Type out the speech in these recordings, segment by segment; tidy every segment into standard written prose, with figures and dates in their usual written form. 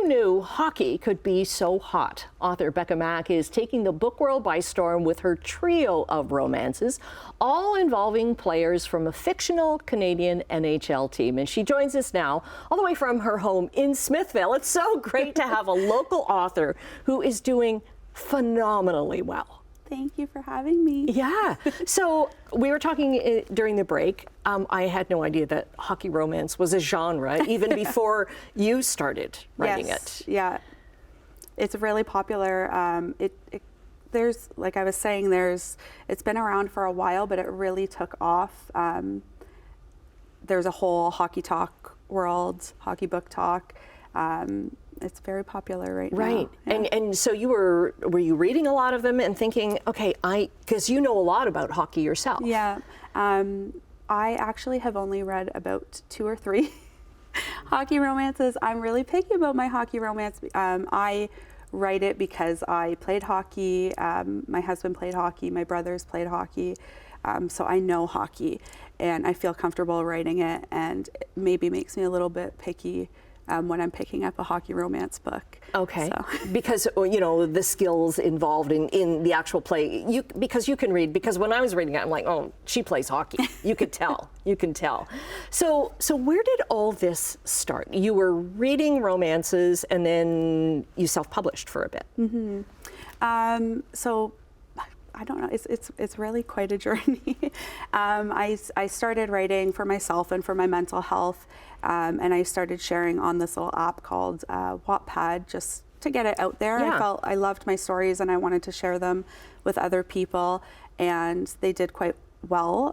Who knew hockey could be so hot? Author Becka Mack is taking the book world by storm with her trio of romances, all involving players from a fictional Canadian NHL team. And she joins us now, all the way from her home in Smithville. It's so great to have a local author who is doing phenomenally well. Thank you for having me. Yeah. So we were talking during the break. I had no idea that hockey romance was a genre even before you started writing it. Yeah. It's really popular. There's, like I was saying, it's been around for a while, but it really took off. There's a whole hockey talk world, hockey book talk. It's very popular right now. Right. Yeah. And so were you reading a lot of them and thinking, okay, because you know a lot about hockey yourself. Yeah. I actually have only read about 2 or 3 hockey romances. I'm really picky about my hockey romance. I write it because I played hockey. My husband played hockey. My brothers played hockey. So I know hockey and I feel comfortable writing it, and it maybe makes me a little bit picky when I'm picking up a hockey romance book. Okay. So. Because, you know, the skills involved in the actual play, because you can read, because when I was reading it, I'm like, oh, she plays hockey. You could tell. You can tell. So where did all this start? You were reading romances and then you self-published for a bit. Mm-hmm. So I don't know, it's really quite a journey. I started writing for myself and for my mental health, and I started sharing on this little app called Wattpad just to get it out there. Yeah. I loved my stories and I wanted to share them with other people, and they did quite well.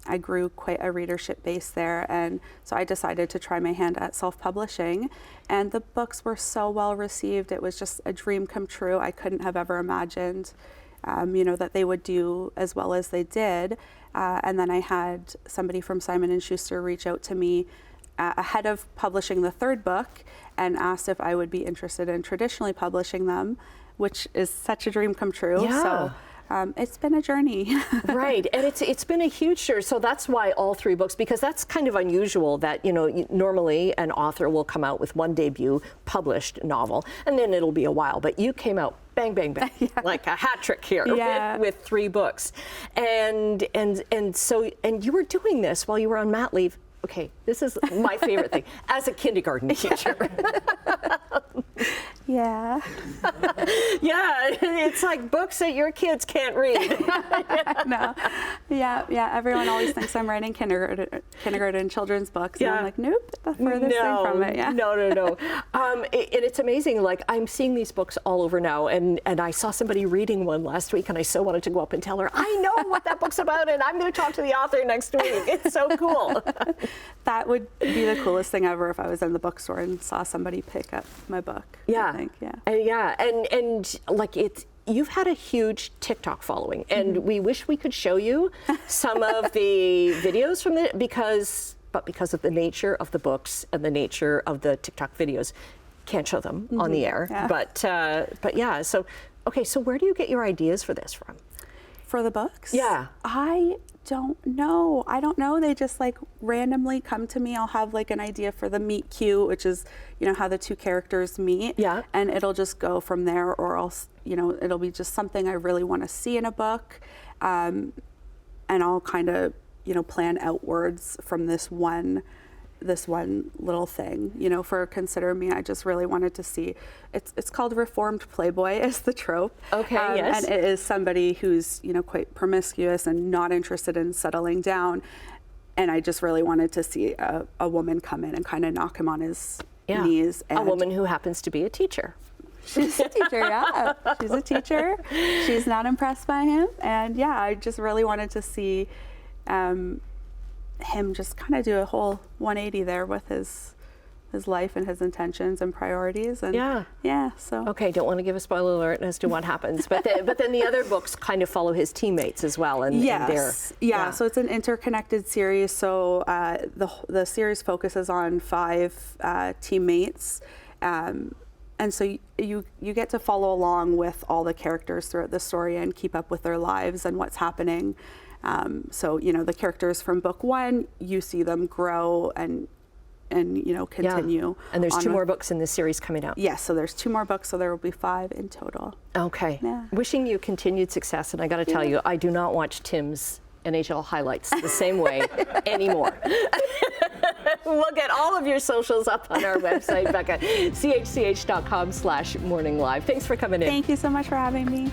I grew quite a readership base there, and so I decided to try my hand at self-publishing, and the books were so well received. It was just a dream come true. I couldn't have ever imagined that they would do as well as they did. And then I had somebody from Simon & Schuster reach out to me ahead of publishing the 3rd book and asked if I would be interested in traditionally publishing them, which is such a dream come true. Yeah. So it's been a journey. Right, and it's been a huge journey. So that's why all 3 books, because that's kind of unusual that, normally an author will come out with one debut published novel and then it'll be a while, but you came out bang, bang, bang, yeah. Like a hat trick here. Yeah. with 3 books. And so you were doing this while you were on mat leave. Okay, this is my favorite thing, as a kindergarten teacher. Yeah. Yeah, it's like books that your kids can't read. No. Yeah. Everyone always thinks I'm writing kindergarten children's books. And I'm like, nope, the furthest thing from it. Yeah. No. And it's amazing. Like, I'm seeing these books all over now, and I saw somebody reading one last week, and I so wanted to go up and tell her, I know what that book's about, and I'm going to talk to the author next week. It's so cool. That would be the coolest thing ever if I was in the bookstore and saw somebody pick up my book. Yeah. I think, yeah. And like you've had a huge TikTok following, and we wish we could show you some of the videos from because of the nature of the books and the nature of the TikTok videos, can't show them on the air. Yeah. But yeah, so where do you get your ideas for this from? For the books? Yeah. I don't know. They just like randomly come to me. I'll have like an idea for the meet cute, which is, how the 2 characters meet. Yeah. And it'll just go from there, or else, it'll be just something I really want to see in a book. And I'll kind of, plan outwards from this one little thing, for Consider Me. I just really wanted to see, it's called Reformed Playboy is the trope. Okay, yes. And it is somebody who's, quite promiscuous and not interested in settling down. And I just really wanted to see a woman come in and kind of knock him on his knees. And a woman who happens to be a teacher. She's a teacher, yeah. She's a teacher. She's not impressed by him. And yeah, I just really wanted to see him just kind of do a whole 180 there with his life and his intentions and priorities. And so. Okay, don't want to give a spoiler alert as to what happens, but then the other books kind of follow his teammates as well. And so it's an interconnected series. So the series focuses on 5 teammates. And so you get to follow along with all the characters throughout the story and keep up with their lives and what's happening. So, the characters from book 1, you see them grow and continue. And there's on 2 with- more books in this series coming out. Yes, so there's 2 more books, so there will be 5 in total. Okay. Yeah. Wishing you continued success. And I got to tell you, I do not watch Tim's NHL highlights the same way anymore. We'll get all of your socials up on our website, Becka, chch.com/morninglive. Thanks for coming in. Thank you so much for having me.